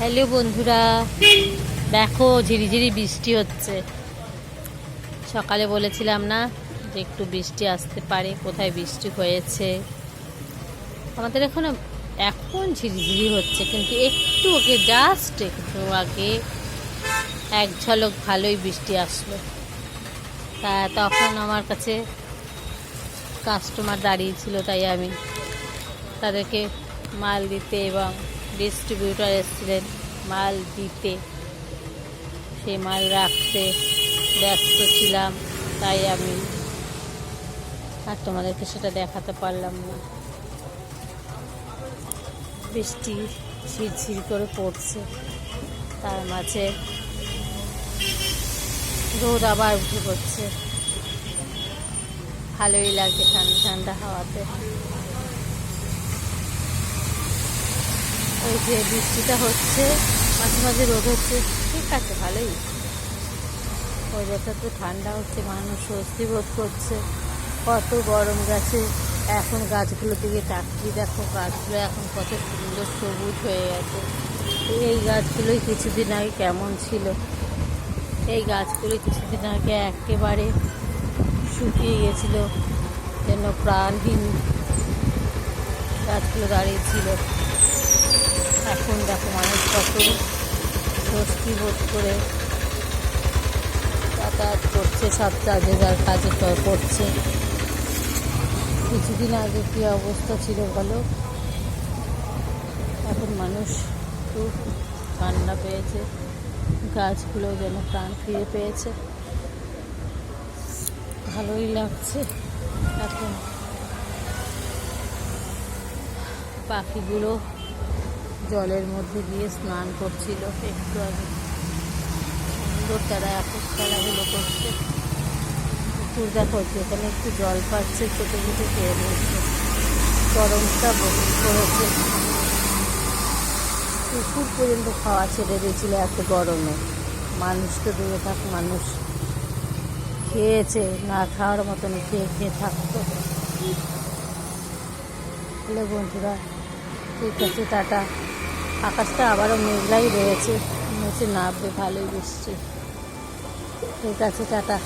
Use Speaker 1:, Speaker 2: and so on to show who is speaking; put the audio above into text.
Speaker 1: Hello বন্ধুরা, দেখো ঝিরিঝিরি বৃষ্টি হচ্ছে। সকালে বলেছিলাম না যে একটু বৃষ্টি আসতে পারে, কোথায় বৃষ্টি হয়েছে। আমাদের এখন ঝিরিঝিরি হচ্ছে, কিন্তু একটু আগে জাস্ট একটু আগে এক ঝলক ভালোই বৃষ্টি আসলো। তা তখন আমার কাছে কাস্টমার দাঁড়িয়ে ছিল, তাই আমি তাদেরকে মাল দিতে এবং ডিস্ট্রিবিউটর এসেছিলেন মাল দিতে, সেই মাল রাখতে ব্যস্ত ছিলাম, তাই আমি আর তোমাদেরকে সেটা দেখাতে পারলাম না। বৃষ্টি ঝিরঝির করে পড়ছে, তার মাঝে রোদ আবার উঠে পড়ছে। ভালোই লাগে ঠান্ডা ঠান্ডা হাওয়াতে। ওই যে বৃষ্টিটা হচ্ছে, মাঝে মাঝে রোদ হচ্ছে, ঠিক আছে, ভালোই। ওয়েদারটা তো ঠান্ডা হচ্ছে, মানুষ স্বস্তি বোধ করছে। কত গরম গেছে, এখন গাছগুলোর দিকে তাকিয়ে দেখো, গাছগুলো এখন কত সুন্দর সবুজ হয়ে গেছে। এই গাছগুলোই কিছুদিন আগে কেমন ছিল, এই গাছগুলো কিছুদিন আগে একেবারে শুকিয়ে গেছিল, যেন প্রাণহীন গাছগুলো দাঁড়িয়েছিল। এখন দেখো মানুষ কত স্বস্তি বোধ করে যাতায়াত করছে, সব কাজে যার কাজে করছে। কিছুদিন আগে কী অবস্থা ছিল বলো, এখন মানুষ খুব ঠান্ডা পেয়েছে, গাছগুলো যেন প্রাণ ফিরে পেয়েছে, ভালোই লাগছে। এখন পাখিগুলো জলের মধ্যে গিয়ে স্নান করছিল একটু আগে, সুন্দর তারা এখন খেলাধুলো করছে। পুকুর দেখো, যেখানে একটু জল পাচ্ছে ছোটো ছোটো খেয়ে নিচ্ছে। গরমটা বহুত পড়েছে, পুকুর পর্যন্ত খাওয়া ছেড়ে দিয়েছিল এত গরমে। মানুষ তো দূরে থাক, মানুষ খেয়েছে, না খাওয়ার মতন খেয়ে খেয়ে থাকতো। হ্যালো বন্ধুরা, ঠিক আছে, টাটা। আকাশটা আবারও মেঘলাই রয়েছে, মনে হচ্ছে নামবে ভালোই বৃষ্টি। ঠিক আছে, টাটা।